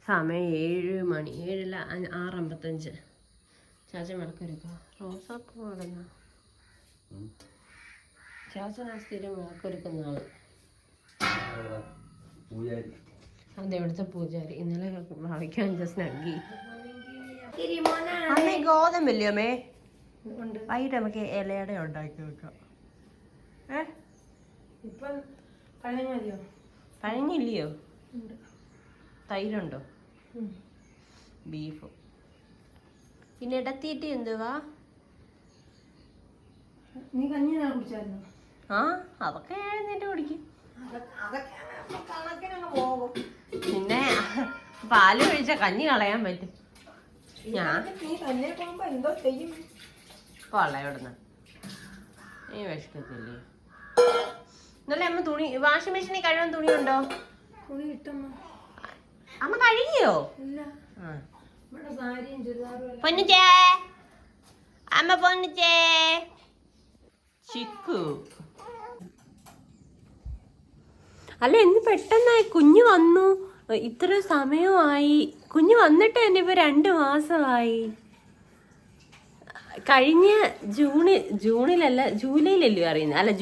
സമയം 7 മണി 7:05 6:55. ചാച്ചൻ വിളക്കൊരുക്കുക. റോസാപ്പൂ കിടന്നു. ചാച്ചൻ ആ സ്ഥിരം വിളക്കൊരുക്കുന്ന ആള്. അതെവിടുത്തെ പൂജാരി. ഇന്നലെ വായിക്കാൻ സ്നഗ്ഗി. അമ്മേ ഗോതമ്പില്ലേ അമ്മേ? വൈകിട്ട് നമുക്ക് ഇലയുടെ ഉണ്ടാക്കി വെക്കാം. പഴഞ്ഞില്ലയോ? തൈരുണ്ടോ? ബീഫും. പിന്നെ ഇടത്തീറ്റി എന്തുവാ? നീ കഞ്ഞി കുടിച്ചായിരുന്നു? ആ അതൊക്കെ എഴുന്നേറ്റ് കുടിക്കും. പിന്നെ പാല് ഒഴിച്ച കഞ്ഞി കളയാൻ പറ്റും. ഞാൻ എന്തോ ചെയ്യും. കൊള്ളയോടുന്ന നീ വിഷക്കത്തില്ലേ? ഇന്നലെ അമ്മ തുണി വാഷിംഗ് മെഷീനിൽ കഴുകാൻ തുണിയുണ്ടോ? തുണി കിട്ടമ്മ. അമ്മ കഴുകിയോ? ഇല്ല. സാരിയും ചുരിദാറും. പൊന്നിച്ചേ അമ്മ പൊന്നിച്ചേ ചിക്കു. അല്ല എന്ത് പെട്ടെന്നായി കുഞ്ഞു വന്നു. ഇത്ര സമയമായി. കുഞ്ഞു വന്നിട്ട് തന്നെ ഇപ്പൊ 2 മാസമായി. കഴിഞ്ഞ ജൂണിലല്ല ജൂലൈയിലല്ലേ അറിയുന്നത്? അല്ല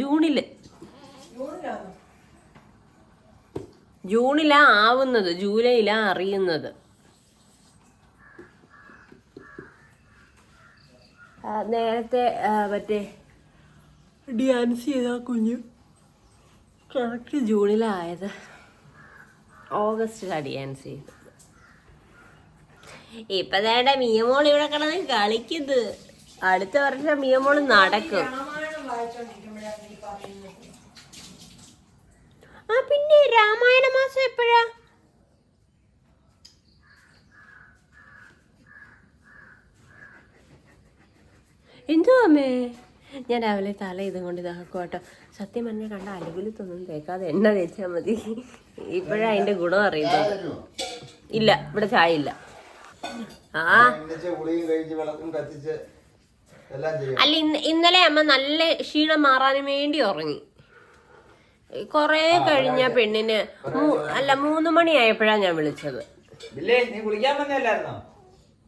ജൂണിലാ ആവുന്നത്, ജൂലൈയിലാ അറിയുന്നത്. നേരത്തെ മറ്റേ ഡാൻസ് ചെയ്ത കുഞ്ഞു കറക്റ്റ് ജൂണിലായത്. ഓഗസ്റ്റിലാണ് ഡാൻസ് ചെയ്തത്. ഇപ്പൊ നേട മിയമോൾ ഇവിടെ കിടന്ന് കളിക്കുന്നത്. അടുത്ത വർഷം മിയമോള് നടക്കും. ആ പിന്നെ രാമായണ മാസം എപ്പോഴാ? എന്തുവാ അമ്മേ? ഞാൻ രാവിലെ തല ഇതും കൊണ്ട് ഇതാക്കും കേട്ടോ. സത്യം പറഞ്ഞാൽ കണ്ട അലുകുലത്തൊന്നും തേക്കാതെ എണ്ണ തേച്ചാൽ മതി. ഇപ്പോഴാ അതിന്റെ ഗുണം അറിയുന്നത്. ഇല്ല ഇവിടെ ചായ ഇല്ല. അല്ല ഇന്നലെ അമ്മ നല്ല ക്ഷീണം മാറാനും വേണ്ടി ഉറങ്ങി. കൊറേ കഴിഞ്ഞ പെണ്ണിന് 3 മണിയായപ്പോഴാ ഞാൻ വിളിച്ചത്.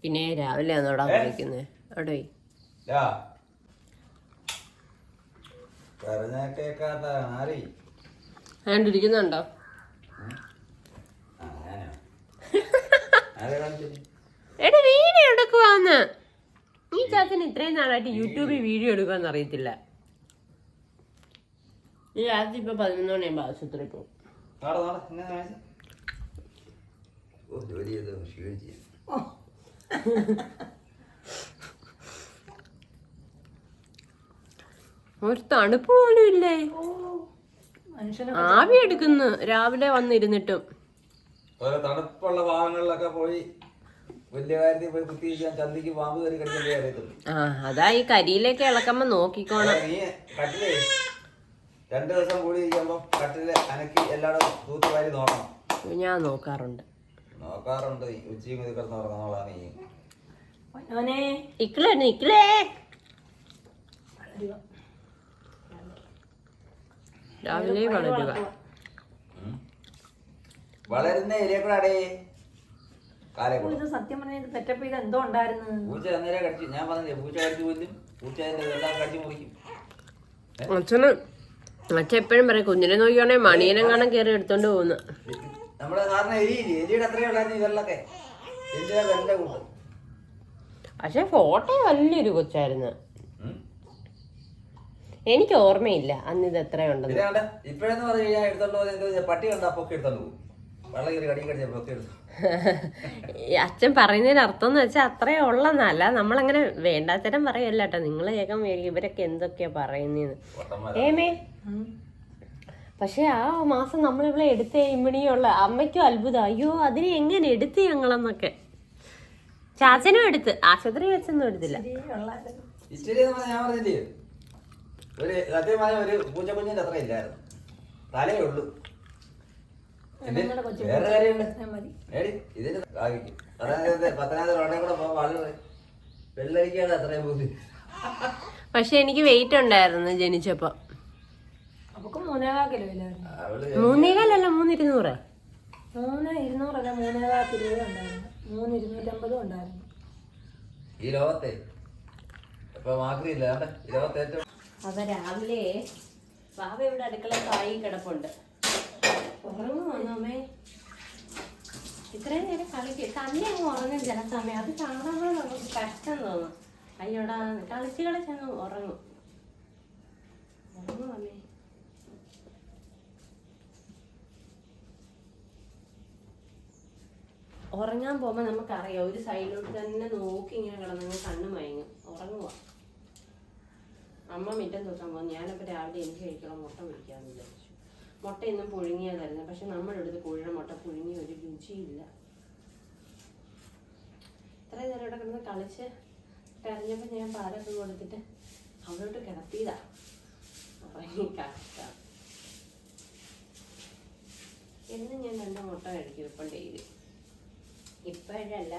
പിന്നെ രാവിലെ ആണോടാ വിളിക്കുന്നത്? അവിടെ കണ്ടിരിക്കുന്നുണ്ടോ? എടാ വീഡിയോ എടുക്കുവാന്ന്. ഈ ചാച്ചന് ഇത്രയും നാളായിട്ട് യൂട്യൂബിൽ വീഡിയോ എടുക്കുവാന്ന് അറിയത്തില്ല. ഈ രാത്രി ഇപ്പൊ 11 മണിയാകുമ്പോ ആശുപത്രി പോകും. ഒരു തണുപ്പ് പോലും ഇല്ലേ? ആവി എടുക്കുന്നു രാവിലെ വന്നിരുന്നിട്ടും. തണുപ്പുള്ള ഭാഗങ്ങളിലൊക്കെ പോയി വലിയ കാര്യത്തിൽ പോയി കുത്തിയിരിക്കാൻ ചന്തിക്ക് പാമ്പ് കയറി കടിക്കണ്ടേ അറിയത്തുള്ളൂ. അതാ ഈ കരിയിലേക്ക് ഇളക്കുമ്പോ നോക്കിക്കോണം. നീ കട്ടിലേ 2 ദിവസം കൂടി ഇരിക്കുമ്പോ കട്ടില് അനക്കി എല്ലായിടും തൂത്തുവാരി നോക്കണം. ഞാൻ നോക്കാറുണ്ട്. ഉച്ചയും ഇത് കിടന്ന് ഉറങ്ങുന്നോളാ നീ. ഇക്കളേ ഇക്കളേ രാവിലെ വളരുക. വളരുന്ന ഇലക്കൂടെ സത്യം പറഞ്ഞ സെറ്റപ്പ് ചെയ്ത് എന്തോ ഉണ്ടായിരുന്നു. പൂച്ച അന്നേരം കടിച്ചു. ഞാൻ പറഞ്ഞില്ലേ പൂച്ച കടിച്ചു കൊല്ലും. പൂച്ച എല്ലാം കടിച്ചു മുറിക്കും. അച്ഛൻ എപ്പോഴും പറയും കുഞ്ഞിനെ നോക്കിയാണെ മണിയനെങ്ങാനും കയറി എടുത്തോണ്ട് പോകുന്നു. നമ്മുടെ സാറിന് എലിയുടെ അത്രയും ഉള്ളായിരുന്നു ഇതെല്ലൊക്കെ. എന്റെ കൂട്ടം. പക്ഷെ ഫോട്ടോ വലിയൊരു കൊച്ചായിരുന്നു. എനിക്ക് ഓർമ്മയില്ല അന്ന് ഇത് എത്രയുണ്ടെന്ന്. ഇപ്പഴെന്ന് പറഞ്ഞു കഴിഞ്ഞാൽ എടുത്തോണ്ട് പോകുന്നത് പട്ടി കണ്ടാ പൊക്കെ എടുത്തോണ്ട് പോകും. വെള്ളം കയറി കടി കടിച്ച പൊക്കെ എടുത്തു. അച്ഛൻ പറയുന്നതിന് അർത്ഥം എന്ന് വെച്ചാൽ അത്രേ ഉള്ളന്നല്ല. നമ്മളങ്ങനെ വേണ്ടാത്തരം പറയല്ല കേട്ടോ. നിങ്ങൾ കേൾക്കാൻ ഇവരൊക്കെ എന്തൊക്കെയാ പറയുന്നേന്ന്. ഏമേ പക്ഷെ ആ മാസം നമ്മളിവിടെ എടുത്ത് കഴിയുമ്പോഴുള്ള അമ്മയ്ക്കും അത്ഭുതം. അയ്യോ അതിനെ എങ്ങനെ എടുത്ത് ഞങ്ങളെന്നൊക്കെ. ചാച്ചനും എടുത്ത് ആശുപത്രി വെച്ചൊന്നും എടുത്തില്ല. ഞാൻ പറഞ്ഞില്ലേ ഒരു സത്യമായ ഒരു പൂച്ചക്കുഞ്ഞിന്റെ അത്ര ഇല്ലായിരുന്നു. തലേ ഉള്ളൂ. വേറെ കാര്യമുണ്ട്. ഇതിന് പത്തനാപുരം റോഡേ കൂടെ പോകുമ്പോ ആളുകൾ വെള്ളരിക്കാണ് അത്രയും ബുദ്ധി. പക്ഷെ എനിക്ക് വെയിറ്റ് ഉണ്ടായിരുന്നു ജനിച്ചപ്പോ. 3.25 കിലോ ഇല്ലായിരുന്നു. 3.25 അല്ല 3.200. 3.200 അല്ല 3.25 20 ഉണ്ടായിരുന്നു, 3,250 ഉണ്ടായിരുന്നു. ഈ ലോകത്തെ ഇപ്പൊ മാക്രിയില്ല ഈ ലോകത്തെ ഏറ്റവും. അപ്പൊ രാവിലെ ബാബ ഇവിടെ അടുക്കള കായി കിടപ്പുണ്ട്. ഉറങ്ങുമേ ഇത്രയും നേരം കളിക്ക് തന്നെ അങ്ങ് ഉറങ്ങും ചില സമയം. അത് കാണുമ്പോൾ നമുക്ക് കഷ്ടം തോന്നും. അയ്യോടാ കളിച്ചങ്ങ് ഉറങ്ങും. ഉറങ്ങുമേ ഉറങ്ങാൻ പോകുമ്പോൾ നമുക്കറിയാം ഒരു സൈഡിലോട്ട് തന്നെ നോക്കി ഇങ്ങനെ കിടന്നങ്ങ് കണ്ണ് മയങ്ങും. ഉറങ്ങുക. അമ്മ മിറ്റം തൂക്കാൻ പോകും. ഞാനപ്പോൾ രാവിലെ എനിക്ക് കഴിക്കണം മുട്ട പൊരിക്കാമെന്ന് വിചാരിച്ചു. മുട്ട ഇന്നും പുഴുങ്ങിയതായിരുന്നു. പക്ഷെ നമ്മുടെ അടുത്ത് കോഴിയുടെ മുട്ട പുഴുങ്ങിയ ഒരു രുചിയില്ല. ഇത്രയും നേരം ഇവിടെ കിടന്ന് കളിച്ച് കരഞ്ഞപ്പോൾ ഞാൻ പാലൊക്കെ കൊടുത്തിട്ട് അവിടോട്ട് കിടത്തിയതാ. അപ്പം ഈ കഷ്ടം. എന്നും ഞാൻ 2 മുട്ട കഴിക്കും ഇപ്പം ഡെയിലി. ഇപ്പോഴല്ല,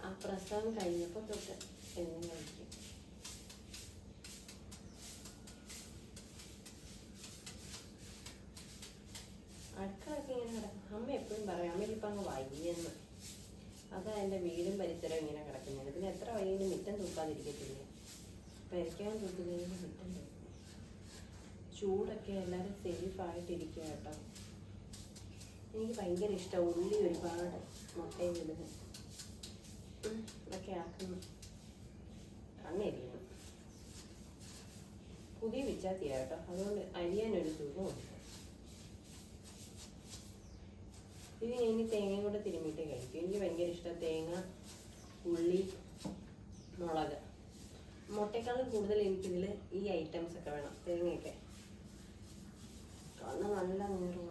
ആ പ്രസവം കഴിഞ്ഞപ്പോൾ തൊട്ട് എന്നും കഴിക്കും. അടുക്കളൊക്കെ ഇങ്ങനെ കിടക്കും. അമ്മ എപ്പോഴും പറയും അമ്മയ്ക്കിപ്പോൾ അങ്ങ് വയ്യെന്ന്. അതാ എൻ്റെ വീടും പരിസരവും ഇങ്ങനെ കിടക്കുന്നത്. പിന്നെ എത്ര വയ്യെങ്കിലും മുറ്റം തൂക്കാതിരിക്കത്തില്ല. പരിക്കാൻ തൂക്കുന്നതിന് മുറ്റം തൂക്കും. ചൂടൊക്കെ എല്ലാവരും സേഫായിട്ടിരിക്കുക കേട്ടോ. എനിക്ക് ഭയങ്കര ഇഷ്ടമാണ് ഉള്ളി ഒരുപാട് മുട്ടയും ഇടുന്നത്. ഇതൊക്കെ ആക്കുന്നു. കണ്ണെരിയണം. പുതിയ വിച്ചാത്തിയാ കേട്ടോ. അതുകൊണ്ട് അരിയാനൊരു സുഖമുണ്ട്. ഇത് ഞാൻ തേങ്ങയും കൂടെ തിരുമ്മിയിട്ട് കഴിക്കും. എനിക്ക് ഭയങ്കര ഇഷ്ടം തേങ്ങ, ഉള്ളി, മുളക്. മുട്ടയേക്കാളും കൂടുതൽ എനിക്കിതിൽ ഈ ഐറ്റംസ് ഒക്കെ വേണം. തേങ്ങയൊക്കെ കണ്ണ് നല്ല നീറുക.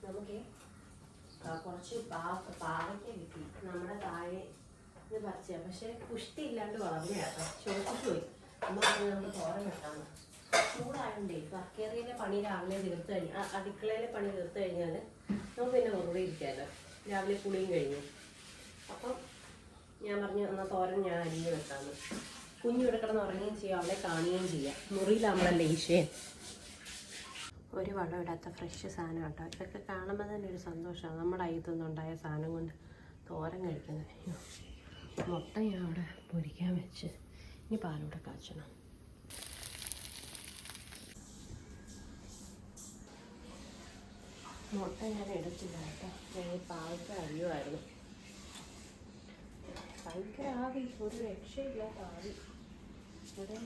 നമുക്ക് കുറച്ച് പാവയ്ക്ക കിട്ടി നമ്മുടെ താഴെ ഇത് പറിച്ച. പക്ഷെ പുഷ്ടി ഇല്ലാണ്ട് വളർന്നു കേട്ടോ. ചോദിച്ചിട്ട് പോയി അമ്മ പറഞ്ഞ് നമുക്ക് തോരൻ വെട്ടാന്ന്. ചൂടായോണ്ടേ വർക്കേറിയിലെ പണി രാവിലെ തീർത്ത് കഴിഞ്ഞാൽ അടുക്കളയിലെ പണി തീർത്ത് കഴിഞ്ഞാൽ നമുക്ക് പിന്നെ വെറുതെ ഇരിക്കാമല്ലോ. രാവിലെ കുളിയും കഴിഞ്ഞു. അപ്പം ഞാൻ പറഞ്ഞു എന്നാൽ തോരൻ ഞാൻ അരിഞ്ഞ് വെക്കാമെന്ന്. കുഞ്ഞിവിടെ കിടന്ന് ഉറങ്ങുകയും ചെയ്യാം, അവളെ കാണുകയും ചെയ്യാം. മുറിയിലാകുമ്പോഴല്ലേ ഈശയും. ഒരു വളം ഇടാത്ത ഫ്രഷ് സാധനം കേട്ടോ. ഇതൊക്കെ കാണുമ്പോൾ തന്നെ ഒരു സന്തോഷമാണ്. നമ്മുടെ അയ്യത്തൊന്നുണ്ടായ സാധനം കൊണ്ട് തോരൻ കഴിക്കുന്നത്. മുട്ട ഞാൻ അവിടെ പൊരിക്കാൻ വെച്ച് ഇനി പാലൂടെ കാച്ചണം. മുട്ട ഞാൻ എടുത്തില്ല കേട്ടോ. ഞാൻ ഈ പാലൊക്കെ അരിയുമായിരുന്നു. ഭയങ്കര ആവി, ഒരു രക്ഷയില്ലാത്ത ആവി. ഇവിടെ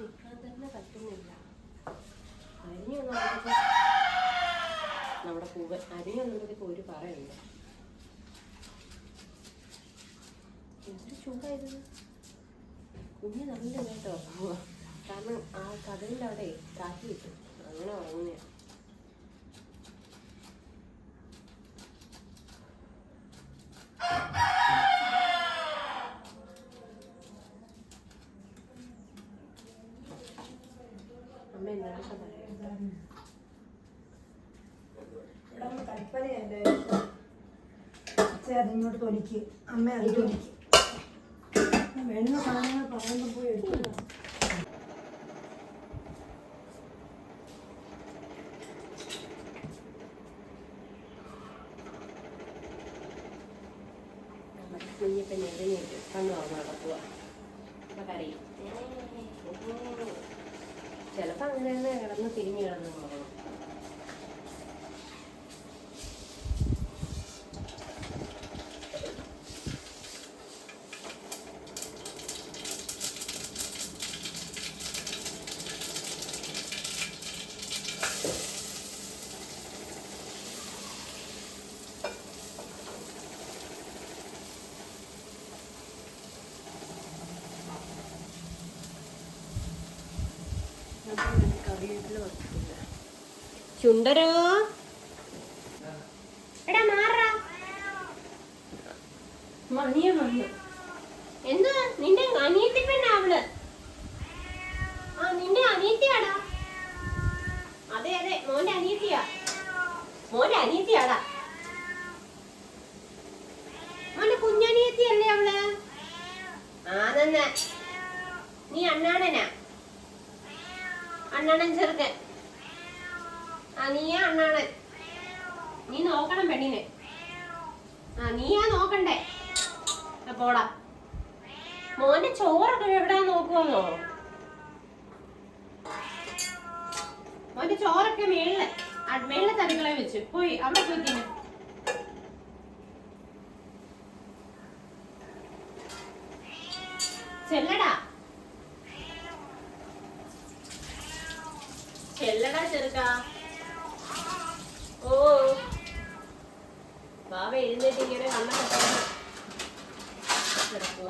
നിൽക്കാൻ തന്നെ പറ്റുന്നില്ല. അരിഞ്ഞു വന്നപ്പോഴത്തേക്ക് നമ്മുടെ പൂവൻ അരിഞ്ഞു വന്നപ്പോഴത്തേക്ക് ഒരു പറയുണ്ട്. എന്തൊരു ചൂടായത്. കുഞ്ഞ് നല്ല കേട്ടോ ഉറങ്ങുക. കാരണം ആ കഥയിൻ്റെ അവിടെ കാറ്റ് കിട്ടും. അങ്ങനെ ഉറങ്ങുന്നതാണ്. അമ്മ എന്തൊക്കെ പറയാം. ഇവിടെ കൽപ്പനയല്ലേ അതിങ്ങോട്ട് തൊലിക്ക്. അമ്മ അത് തൊലിക്ക്. വേണ്ട സാധനങ്ങൾ പറയുമ്പോൾ പോയി എടുക്കുക. കുഞ്ഞിപ്പം ഞെറിഞ്ഞിട്ട് കണ്ണു തുറന്ന് നടക്കുക. അപ്പം കരയും. ചിലപ്പോൾ അങ്ങനെ തന്നെ കിടന്ന് തിരിഞ്ഞ് കിടന്ന് നോക്കണം. കറിവേപ്പില വറുത്തിട്ടില്ല. ചുണ്ടരോ എടാ മാറാ, മണിയ വന്നു. എന്താ നിന്റെ അനിയത്തി പെണ്ണാ അവള്? ആ നിന്റെ അനിയത്തിയാടാ. അതെ അതെ, മോന്റെ അനിയത്തിയാ. മോന്റെ അനിയത്തിയാടാ. മോന്റെ കുഞ്ഞനിയത്തിയല്ലേ അവള്? ആണെന്ന്. നീ അണ്ണാണനാ? അണ്ണാണൻ ചെറുക്കൻ. ആ നീയാ അണ്ണാണൻ. നീ നോക്കണം പെണ്ണിനെ. ആ നീയാ നോക്കണ്ടേ. പോടാ. മോന്റെ ചോറൊക്കെ എവിടാ നോക്കുവോ? മോന്റെ ചോറൊക്കെ മേളിലെ തടികളെ വെച്ച് പോയി അവിടെ പോയി തിന്നെ. ചെല്ലടാ ചെല്ലടാ ചെറുക്ക. ഓ ബാബ എഴുന്നേറ്റ് ഇങ്ങനെ കണ്ണൊക്കെ കിടക്കുക.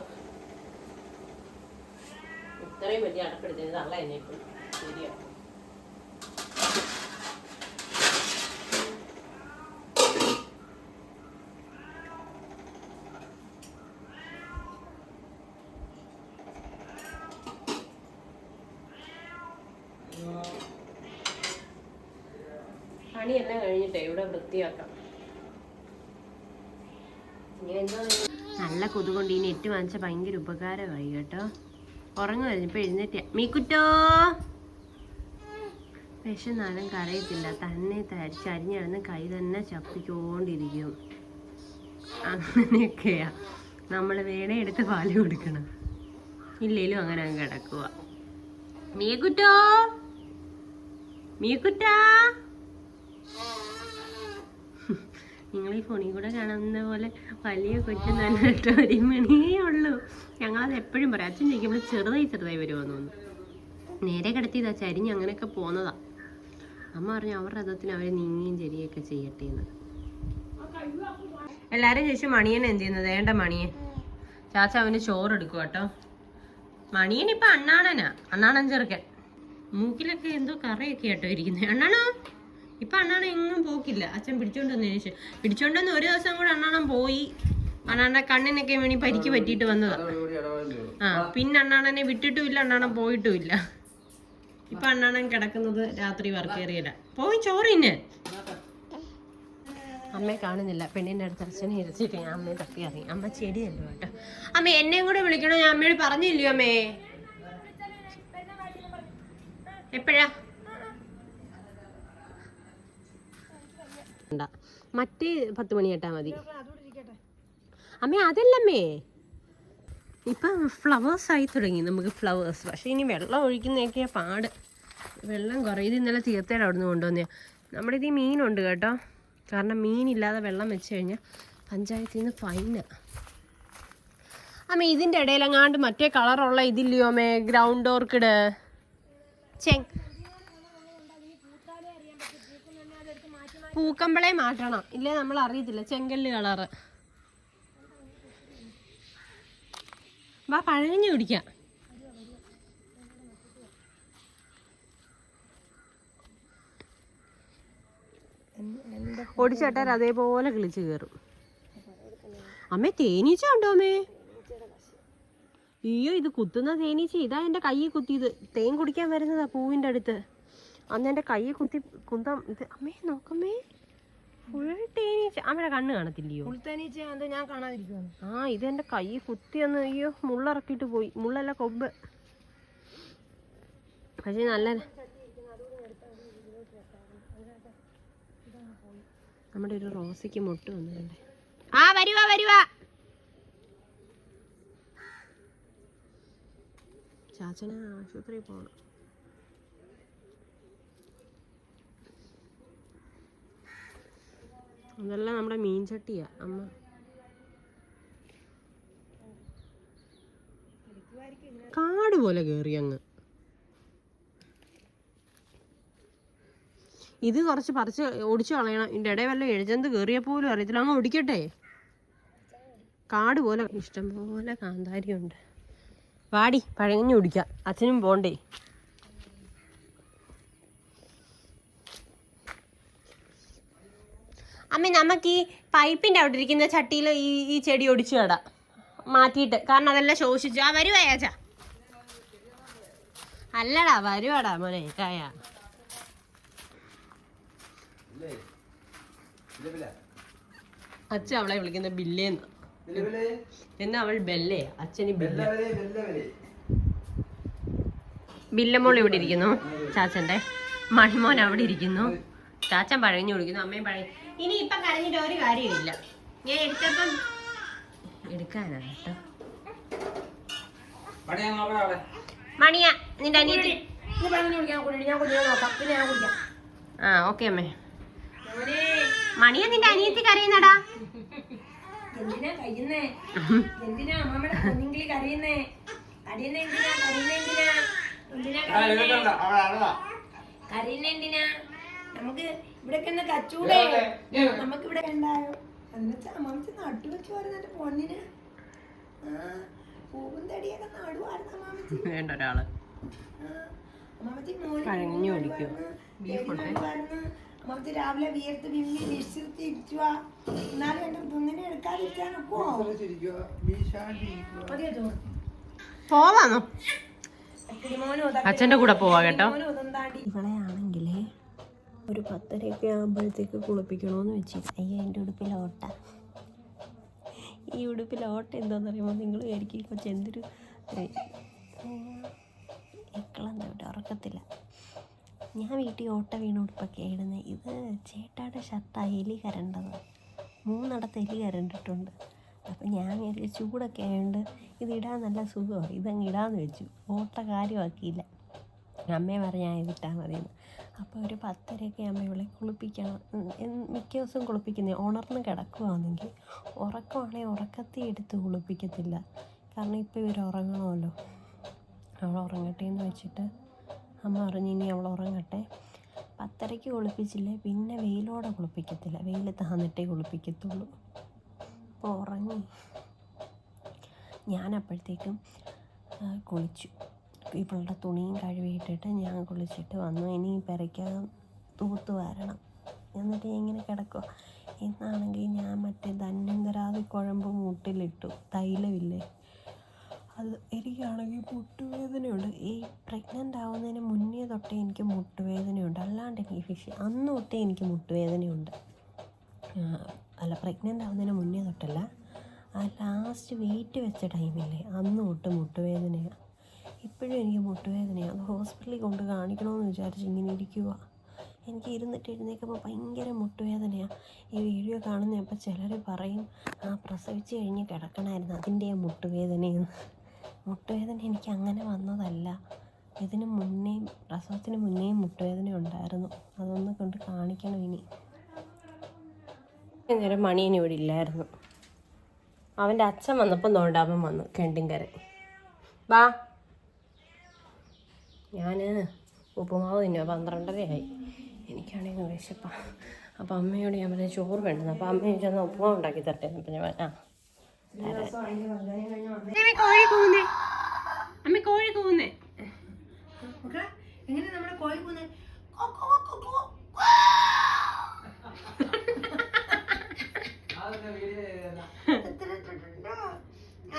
ഇത്രയും വലിയ അടപ്പെടുത്തത് തള്ള എന്നെ ഇപ്പം ശരിയാ. പണിയെല്ലാം കഴിഞ്ഞിട്ടേ ഇവിടെ വൃത്തിയാക്കാം. നല്ല കൊതുകൊണ്ട് ഈ നെറ്റ് വാങ്ങിച്ച ഭയങ്കര ഉപകാരമായി കേട്ടോ. ഉറങ്ങുമായിരുന്നു, ഇപ്പൊ എഴുന്നേറ്റ. മീക്കുറ്റോ വിശന്നാലും കരയത്തില്ല, തന്നെ ചരിഞ്ഞിടന്ന് കൈ തന്നെ ചപ്പിക്കൊണ്ടിരിക്കും. അങ്ങനെയൊക്കെയാ. നമ്മൾ വേണേ എടുത്ത് പാല് കൊടുക്കണം, ഇല്ലേലും അങ്ങനെ അങ്ങ് കിടക്കുക. മീക്കുറ്റോ മീക്കുറ്റാ. നിങ്ങൾ ഈ ഫോണിൽ കൂടെ കാണുന്ന പോലെ വലിയ കൊച്ചു നല്ല കേട്ടോ, 1 മണിയേ ഉള്ളൂ. ഞങ്ങളത് എപ്പോഴും പറയാം. അച്ഛൻ ചോദിക്കുമ്പോൾ ചെറുതായി വരുമോന്ന് തോന്നുന്നു. നേരെ കിടത്തിയതാ, ചരിഞ്ഞ് അങ്ങനെയൊക്കെ പോന്നതാ. അമ്മ പറഞ്ഞു അവരുടെ രഥത്തിന് അവർ നീങ്ങുകയും ചെരിയൊക്കെ ചെയ്യട്ടെ എന്ന്. എല്ലാരും ചോദിച്ചു മണിയൻ എന്ത് ചെയ്യുന്നത്? വേണ്ട മണിയൻ ചാച്ച അവന് ചോറ് എടുക്കും കേട്ടോ. മണിയൻ ഇപ്പൊ അണ്ണാണൻ ചെറുക്കൻ. മൂക്കിലൊക്കെ എന്തോ കറയൊക്കെ കേട്ടോ ഇരിക്കുന്നത്. അണ്ണാണോ ഇപ്പൊ അണ്ണാണ എങ്ങും പോക്കില്ല. അച്ഛൻ പിടിച്ചോണ്ടെന്ന് ഒരു ദിവസം കൂടെ അണ്ണാണൻ പോയി. അണ്ണാണ്ടെ കണ്ണിനൊക്കെ വേണി പരിക്ക് പറ്റിയിട്ട് വന്നതാ. ആ പിന്നെ അണ്ണാണനെ വിട്ടിട്ടുമില്ല, അണ്ണാണൻ പോയിട്ടുമില്ല. ഇപ്പൊ അണ്ണാണൻ കിടക്കുന്നത് രാത്രി വർക്കേറിയല്ല. പോയി ചോറിന്. അമ്മയെ കാണുന്നില്ല. പെണ്ണിന്റെ അടുത്ത് അച്ഛനെ ഇരച്ചിട്ട് ഞാൻ അമ്മയെ തപ്പി അറിയും. അമ്മ ചെടിയല്ലോ കേട്ടോ. അമ്മ എന്നെയും കൂടെ വിളിക്കണോ? ഞാൻ അമ്മയോട് പറഞ്ഞില്ലയോ അമ്മേ? എപ്പോഴാ? മറ്റേ 10 മണി കേട്ടാ മതി അമ്മേ. അതല്ലമ്മേ, ഇപ്പം ഫ്ലവേഴ്സ് ആയി തുടങ്ങി നമുക്ക് ഫ്ലവേഴ്സ്. പക്ഷെ ഇനി വെള്ളം ഒഴിക്കുന്നതൊക്കെയാ പാട്. വെള്ളം കുറേ. ഇത് ഇന്നലെ തീർത്തേടെ അവിടെ നിന്ന് കൊണ്ടുവന്നേ. നമ്മുടെ ഇത് മീനുണ്ട് കേട്ടോ. കാരണം മീനില്ലാതെ വെള്ളം വെച്ച് കഴിഞ്ഞാൽ പഞ്ചായത്തിൽ നിന്ന് ഫൈന്. അമ്മേ ഇതിൻ്റെ ഇടയിലെങ്ങാണ്ട് മറ്റേ കളറുള്ള ഇതില്ലയോ അമ്മേ, ഗ്രൗണ്ട് ഓർക്കിഡ്. പൂക്കമ്പളെ മാറ്റണം, ഇല്ലേ നമ്മൾ അറിയത്തില്ല. ചെങ്കല്ല് കളറ്. വാ പഴഞ്ഞു കുടിക്കാം. ഒടിച്ചട്ടാൽ അതേപോലെ കിളിച്ച് കയറും. അമ്മേ തേനീച്ച ഉണ്ടോ അമ്മേ? അയ്യോ ഇത് കുത്തുന്ന തേനീച്ച. ഇതാ എൻ്റെ കയ്യിൽ കുത്തിയത്. തേൻ കുടിക്കാൻ വരുന്നതാ പൂവിൻ്റെ അടുത്ത്. അന്ന് എൻ്റെ കയ്യിൽ കുന്തം ഇത്. അമ്മേ നോക്കമ്മേ, ഫുൾ തേനീച്ച. അമ്മയുടെ കണ്ണ് കാണത്തില്ലയോ? ഞാൻ കാണാതിരിക്കുവാണ്. ആ ഇത് എൻ്റെ കൈ കുത്തിയൊന്ന്. അയ്യോ മുള്ളിറക്കിയിട്ട് പോയി. മുള്ളല്ല കൊമ്പ്. പക്ഷെ നല്ല നമ്മുടെ ഒരു റോസയ്ക്ക് മുട്ട് വന്നിട്ടുണ്ട്. ആ വരുവാ. ചാച്ചനെ ആശുപത്രിയിൽ പോകണം. അതെല്ലാം നമ്മുടെ മീൻ ചട്ടിയാ അമ്മ. കാട് പോലെ കയറി അങ്ങ്. ഇത് കുറച്ച് പറിച്ച് ഒടിച്ചു കളയണം. ഇതിൻ്റെ ഇടയിൽ വല്ല എഴുചന്ത് കയറിയ പോലും അറിയത്തില്ല. അങ്ങ് ഒടിക്കട്ടെ. കാട് പോലെ ഇഷ്ടംപോലെ കാന്താരിയുണ്ട്. വാടി പഴങ്ങഞ്ഞു കുടിക്കാം. അച്ഛനും പോണ്ടേ. അമ്മ നമുക്ക് ഈ പൈപ്പിന്റെ അവിടെ ഇരിക്കുന്ന ചട്ടിയിൽ ഈ ചെടി ഒടിച്ചു നടാം മാറ്റിയിട്ട്, കാരണം അതെല്ലാം ശോഷിച്ചു. ആ വരുവാ ചാച്ചാ. അല്ലടാ വരുവാടാ മോനെ കായ. അച്ഛൻ അവളെ വിളിക്കുന്ന ബില്ലേന്ന്. എന്നാ അവൾ ബെല്ലേ, അച്ഛന് ബില്ല. ബില്ലമോൾ ഇവിടെ ഇരിക്കുന്നു, ചാച്ചന്റെ മണിമോൻ അവിടെ ഇരിക്കുന്നു, ചാച്ചൻ പഴഞ്ഞു കുടിക്കുന്നു, അമ്മയും പഴഞ്ഞു. ഇനി ഇപ്പൊ കരഞ്ഞിട്ട് ഒരു കാര്യമില്ല. ഞാൻ എടുത്തപ്പം എടുക്കാനാ കേട്ടോ. മണിയാ നിന്റെ അനിയത്തി. ആ ഓക്കെ അമ്മേ. മണിയാ നിന്റെ അനിയത്തി കരയുന്നടാ. എന്തിനാ കയ്യുന്നേ? എന്തിനാ അമ്മമ്മയുടെ കുഞ്ഞിങ്കിളി കരയുന്നേ? കരയുന്ന എന്തിനാ? കരയുന്ന എന്തിനാ? എന്തിനാ കരയുന്ന എന്തിനാ? നമുക്ക് ഇവിടെ തന്നെ കച്ചൂടെ, നമുക്ക് ഇവിടെ ഉണ്ടായോ? എന്നുവെച്ചാ അമ്മമ്മ നട്ടു വെച്ച് വരുന്ന പൊന്നിന് പൂവും തടിയൊക്കെ നടുവായിരുന്നു അമ്മാമച്ചി. വേണ്ട ഒരാള് അമ്മാമച്ചി മോന് പഴഞ്ഞു കുടിക്കും. നടുവായിരുന്നു. അമ്മാമച്ചി രാവിലെ വിയർത്ത് വിമ്മി വിശ്രത്തിരിക്കുക. എന്നാലും എന്റെ കുഞ്ഞിനെ എടുക്കാതിരിക്കാനൊക്കോ? പോവാന്നോ? അച്ഛന്റെ കൂടെ പോവാ കേട്ടോ. ഇവളെ ആണെങ്കിലേ ഒരു 10:30 ആകുമ്പോഴത്തേക്ക് കുളിപ്പിക്കണമെന്ന് വെച്ചു. അയ്യ എൻ്റെ ഉടുപ്പിൽ ഓട്ട. ഈ ഉടുപ്പിൽ ഓട്ട എന്താന്ന് പറയുമ്പോൾ നിങ്ങൾ വിചാരിക്കും കൊച്ചെന്തൊരു ഇക്കളെന്താ ഇവിടെ ഉറക്കത്തില്ല. ഞാൻ വീട്ടിൽ ഓട്ട വീണ ഉടുപ്പൊക്കെ ഇടുന്നത്. ഇത് ചേട്ടായുടെ ഷർട്ടാണ് എലി കരണ്ടത്. 3 എലി കരണ്ടിട്ടുണ്ട്. അപ്പം ഞാൻ ചൂടൊക്കെ ആയതുകൊണ്ട് ഇതിടാൻ നല്ല സുഖമാണ്, ഇതങ്ങ് ഇടാന്ന് വെച്ചു. ഓട്ട കാര്യമാക്കിയില്ല. അമ്മയെ പറഞ്ഞാൽ ഇതിട്ടാൽ മതിയെന്ന്. അപ്പോൾ ഒരു 10:30 ആകുമ്പോൾ ഇവളെ കുളിപ്പിക്കണം. മിക്ക ദിവസവും കുളിപ്പിക്കുന്നത് ഉണർന്ന് കിടക്കുകയാണെങ്കിൽ. ഉറക്കമാണെങ്കിൽ ഉറക്കത്തിൽ എടുത്ത് കുളിപ്പിക്കത്തില്ല, കാരണം ഇപ്പോൾ ഇവർ ഉറങ്ങണമല്ലോ. അവൾ ഉറങ്ങട്ടെ എന്ന് വെച്ചിട്ട് അമ്മ പറഞ്ഞു ഇനി അവൾ ഉറങ്ങട്ടെ. 10:30 കുളിപ്പിച്ചില്ലേ പിന്നെ വെയിലോടെ കുളിപ്പിക്കത്തില്ല, വെയിൽ താന്നിട്ടേ കുളിപ്പിക്കത്തുള്ളൂ. അപ്പോൾ ഉറങ്ങി. ഞാനപ്പോഴത്തേക്കും കുളിച്ചു. ഇവളുടെ തുണിയും കഴുകിയിട്ടിട്ട് ഞാൻ കുളിച്ചിട്ട് വന്നു. ഇനി പെരയ്ക്കാൻ തൂത്ത് വരണം. എന്നിട്ട് ഞാൻ ഇങ്ങനെ കിടക്കുക. എന്നാണെങ്കിൽ ഞാൻ മറ്റേ ധന്വന്തരാതി കുഴമ്പ് മുട്ടിലിട്ടു, തൈലമില്ലേ അത്. എനിക്കാണെങ്കിൽ മുട്ടുവേദനയുണ്ട്. ഈ പ്രഗ്നൻ്റ് ആവുന്നതിന് മുന്നേ തൊട്ടേ എനിക്ക് മുട്ടുവേദനയുണ്ട്. അല്ലാണ്ട് എനിക്ക് അന്ന് തൊട്ടേ എനിക്ക് മുട്ടുവേദനയുണ്ട്. അല്ല, പ്രഗ്നൻ്റ് ആവുന്നതിന് മുന്നേ തൊട്ടല്ല, ആ ലാസ്റ്റ് വെയിറ്റ് വെച്ച ടൈമില്ലേ അന്ന് തൊട്ട് മുട്ടുവേദനയാണ്. ഇപ്പോഴും എനിക്ക് മുട്ടുവേദനയാണ്. അത് ഹോസ്പിറ്റലിൽ കൊണ്ട് കാണിക്കണമെന്ന് വിചാരിച്ച് ഇങ്ങനെ ഇരിക്കുക. എനിക്ക് ഇരുന്നിട്ട് എഴുന്നേൽക്കുമ്പോൾ ഭയങ്കര മുട്ടുവേദനയാണ്. ഈ വീഡിയോ കാണുന്നപ്പോൾ ചിലർ പറയും പ്രസവിച്ച് കഴിഞ്ഞ് കിടക്കണമായിരുന്നു അതിൻ്റെ മുട്ടുവേദനയെന്ന്. മുട്ടുവേദന എനിക്ക് അങ്ങനെ വന്നതല്ല. ഇതിന് മുന്നേ പ്രസവത്തിന് മുന്നേയും മുട്ടുവേദന ഉണ്ടായിരുന്നു. അതൊന്ന് കൊണ്ട് കാണിക്കണം ഇനി. നേരം മണിയന് ഇവിടെ ഇല്ലായിരുന്നു. അവൻ്റെ അച്ഛൻ വന്നപ്പം തോണ്ടാവൻ വന്നു കെണ്ടിങ്കര. ബാ, ഞാൻ ഉപ്പുമാവ് തിന്നുക. 12:30 എനിക്കാണെങ്കിൽ വിശപ്പാ. അപ്പം അമ്മയോട് ഞാൻ പറഞ്ഞ ചോറ് വേണ്ടെന്ന്. അപ്പം അമ്മ ചോദിച്ചാൽ ഉപ്പുമാവ് ഉണ്ടാക്കി തരട്ടെ. അപ്പം ഞാൻ കോഴി കൂന്നേ, അമ്മ കോഴി കൂന്നേ. എങ്ങനെ നമ്മുടെ കോഴി കൂന്നേ?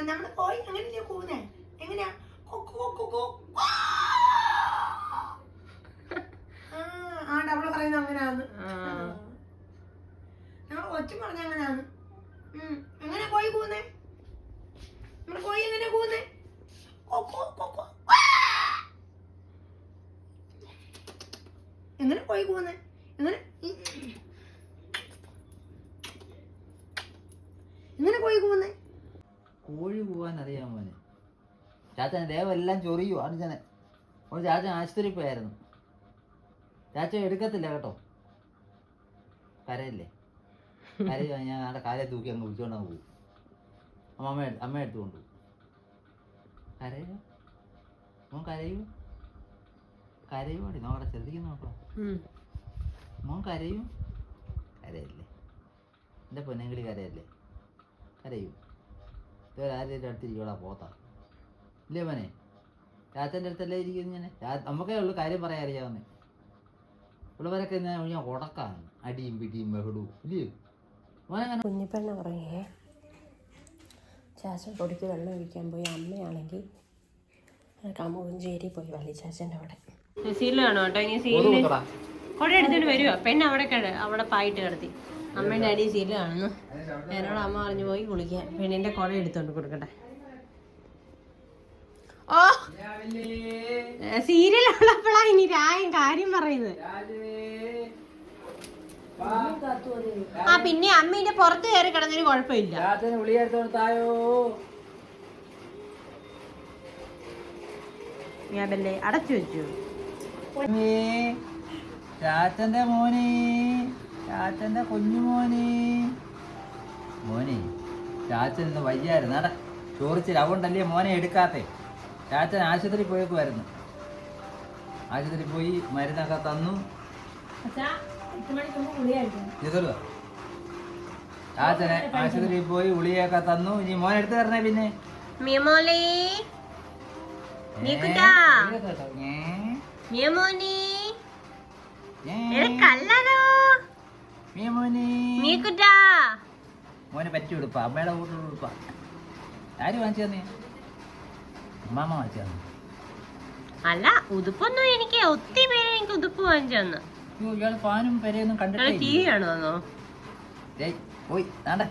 നമ്മുടെ കോഴി എങ്ങനെയാ കൂന്നേ? എങ്ങനെയാ? അവള് പറയുന്ന അങ്ങനെയാന്ന്. ഞങ്ങൾ ഒച്ച പറഞ്ഞ അങ്ങനെയാന്ന്. എങ്ങനെ കോഴി കൂന്നേ? നമ്മുടെ കോഴി എങ്ങനെയാ കൂന്നേ? എങ്ങനെ കോഴി കൂന്നേ? എങ്ങനെ കോഴി കൂന്നേ? കോഴി പോവാൻ അറിയാൻ മോനെ. ചാച്ചനെ ദേവെല്ലാം ചൊറിയൂ. അർജനെ ഒരു ചാച്ചൻ ആശുപത്രിയിൽ പോയായിരുന്നു. ചാച്ച എടുക്കത്തില്ല കേട്ടോ. കരയില്ലേ? കരയുക ഞാൻ അവിടെ കാലെ തൂക്കി അങ്ങ് വിളിച്ചോണ്ടങ്ങ് പോകും. അമ്മ എടുത്തു കൊണ്ടുപോകും. കരയോ മോൻ? കരയുവാടി. നോക്കട്ടെ, ശ്രദ്ധിക്കുന്നു നോക്കാം. മോൻ കരയും? കരയല്ലേ എൻ്റെ പൊന്നെങ്കിളി? കരയും. ഇതുവരെ ആരുടെ അടുത്തിരിക്കോളാ പോത്താ ഇല്ലേ മോനെ? ചാച്ചൻ്റെ അടുത്തല്ലേ ഇരിക്കുന്നു. ഞാൻ നമുക്കേ ഉള്ളു കാര്യം പറയാൻ അറിയാവുന്നേ. ഉള്ളവരൊക്കെ ഞാൻ ഉടക്കാണ്, അടിയും പിടിയും ബഹളവും ഇല്ലയോ? മോനെങ്ങനെ കുഞ്ഞിപ്പെണ്ണ ഉറങ്ങിയേ. ചാച്ചൻ പൊടിക്ക് വെള്ളം ഒഴിക്കാൻ പോയി. അമ്മയാണെങ്കിൽ കമുകഞ്ചേരി പോയി വലിച്ചാച്ചൻ്റെ അവിടെ. സീരിയൽ കാണോ കേട്ടോ. ഇനി സീരിയല് കുറെ എടുത്തിട്ട് വരുവാ. പെണ്ണ് അവിടെ പായിട്ട് കിടത്തി. അമ്മേൻ്റെ അടി സീരിയൽ കാണുന്നു. എന്നോട് അമ്മ പറഞ്ഞു പോയി കുളിക്കാൻ. പെണ്ണിന്റെ കുട എടുത്തോണ്ട് കൊടുക്കട്ടെ. ഓ സീരിയൽ ഉള്ളപ്പോഴാ ഇനി രായം കാര്യം പറയുന്നത്. ആ പിന്നെ അമ്മീന്റെ പുറത്ത് കയറി കിടന്നൊരു കുഴപ്പമില്ല. ഞാനല്ലേ അടച്ചു വെച്ചു. ചാച്ചന്റെ മോനെ, ചാച്ചന്റെ കുഞ്ഞുമോനെ. മോനെ ചാച്ചൻ ഇന്ന് വയ്യായിരുന്നു. അട ചോറിച്ചില്ല. അതുകൊണ്ടല്ലേ മോനെ എടുക്കാത്തെ. ചാച്ചൻ ആശുപത്രി പോയേക്കുമായിരുന്നു. ആശുപത്രി പോയി മരുന്നൊക്കെ തന്നു. ഇതല്ലോ ചാച്ചനെ ആശുപത്രിയിൽ പോയി ഉളിയൊക്കെ തന്നു. ഇനി മോനെ എടുത്തു തരണേ. പിന്നെ മോനെ പറ്റി ഉടുപ്പ, അമ്മയുടെ വീട്ടിൽ ഉടുപ്പ. ആര് വാങ്ങിച്ചു തന്നെ? അമ്മാമ്മ വാങ്ങിച്ചു തന്നെ. അല്ല ഉടുപ്പൊന്നും എനിക്ക് ഒത്തിരി പേര് എനിക്ക് ഉടുപ്പ് വാങ്ങിച്ചു തന്നു. ഇയാൾ ഫാനും പെരയൊന്നും കണ്ടിട്ടില്ല. ടി വി ആണോ? പോയി നാണ്ട.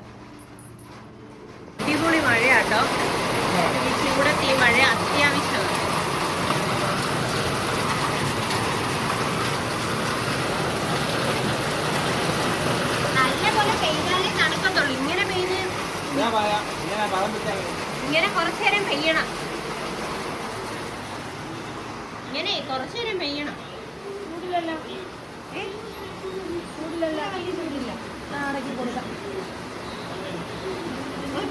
അടിപൊളി മഴയാട്ടോ. ചൂടത്ത് ഈ മഴ അത്യാവശ്യമാണ്. നല്ലപോലെ പെയ്താലേ നടക്കത്തുള്ളൂ. ഇങ്ങനെ പെയ്ത് ഇങ്ങനെ കുറച്ചു നേരം പെയ്യണം. ഇങ്ങനെ കുറച്ചു നേരം പെയ്യണം.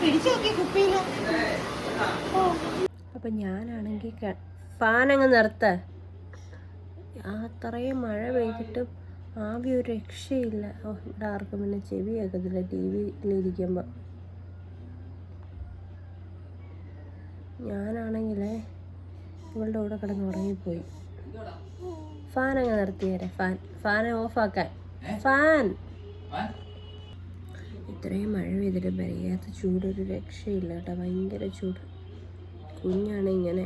പിടിച്ചു നോക്കി കുപ്പിയില്. അപ്പം ഞാനാണെങ്കിൽ ഫാനങ്ങ് നിർത്ത. അത്രയും മഴ പെയ്തിട്ടും ആവി ഒരു രക്ഷയില്ല. ഇവിടെ ആർക്കും പിന്നെ ചെവി കേൾക്കത്തില്ല ടി വിയിലിരിക്കുമ്പോൾ. ഞാനാണെങ്കിലേ ഇവളുടെ കൂടെ കിടന്ന് ഉറങ്ങിപ്പോയി. ഫാനങ്ങ് നിർത്തിയേരെ. ഫാനെ ഓഫാക്കാൻ. ഫാൻ ഇത്രയും മഴ പെയ്തിട്ട് പെയ്യാത്ത ചൂടൊരു രക്ഷയില്ല കേട്ടോ. ഭയങ്കര ചൂട്. കുഞ്ഞാണ് ഇങ്ങനെ,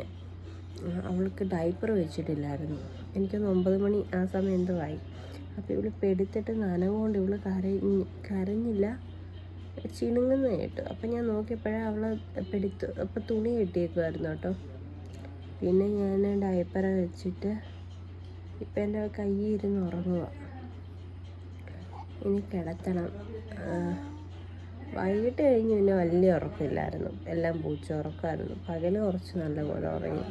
അവൾക്ക് ഡൈപ്പർ വെച്ചിട്ടില്ലായിരുന്നു. എനിക്കൊന്ന് 9 മണി ആ സമയം എന്തോ ആയി. അപ്പോൾ ഇവള് പെടുത്തിട്ട് നനവുകൊണ്ട് ഇവള് കരഞ്ഞില്ല, ചിണുങ്ങുന്ന കേട്ടു. അപ്പം ഞാൻ നോക്കിയപ്പോഴേ അവളെ പെടുത്തു. അപ്പം തുണി കെട്ടിയേക്കുമായിരുന്നു കേട്ടോ. പിന്നെ ഞാൻ ഡയപ്പറ വെച്ചിട്ട് ഇപ്പം എൻ്റെ കയ്യിൽ ഇരുന്ന് ഉറങ്ങുക. ഇനി കിടത്തണം. വൈകിട്ട് കഴിഞ്ഞ് പിന്നെ വലിയ ഉറക്കമില്ലായിരുന്നു. എല്ലാം പൂച്ച ഉറക്കമായിരുന്നു. പകൽ കുറച്ച് നല്ലപോലെ ഉറങ്ങി.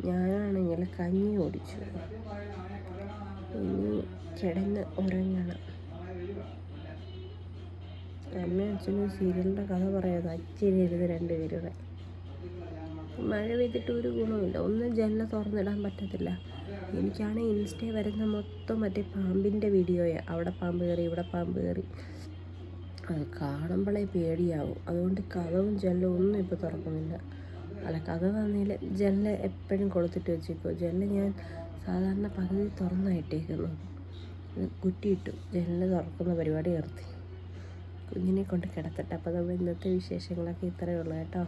ഞാനാണെങ്കിൽ കഞ്ഞി കുടിച്ചു. ഇനി കിടന്ന് ഉറങ്ങണം. അമ്മയും അച്ഛനും സീരിയലിൻ്റെ കഥ പറയാതെ അച്ഛനും ഇരുന്ന് 2 പേരുടെ. മഴ പെയ്തിട്ട് ഒരു ഗുണമില്ല. ഒന്നും ജനല തുറന്നിടാൻ പറ്റത്തില്ല. എനിക്കാണെങ്കിൽ ഇൻസ്റ്റയിൽ വരുന്ന മൊത്തം മറ്റേ പാമ്പിൻ്റെ വീഡിയോയാണ്. അവിടെ പാമ്പ് കയറി, ഇവിടെ പാമ്പ് കയറി. അത് കാണുമ്പോഴേ പേടിയാവും. അതുകൊണ്ട് കഥവും ജനലും ഒന്നും ഇപ്പോൾ തുറക്കുന്നില്ല. അല്ല, കഥ വന്നതിൽ ജനൽ എപ്പോഴും കൊളുത്തിട്ട് വെച്ചേക്കോ. ജനൽ ഞാൻ സാധാരണ പകുതി തുറന്നായിട്ടേക്കുന്നു. കുറ്റിയിട്ടു. ജനൽ തുറക്കുന്ന പരിപാടി നിർത്തി. കുഞ്ഞിനെ കൊണ്ട് കിടത്തട്ടെ. അപ്പോൾ നമ്മൾ ഇന്നത്തെ വിശേഷങ്ങളൊക്കെ ഇത്രയേ ഉള്ളൂ കേട്ടോ.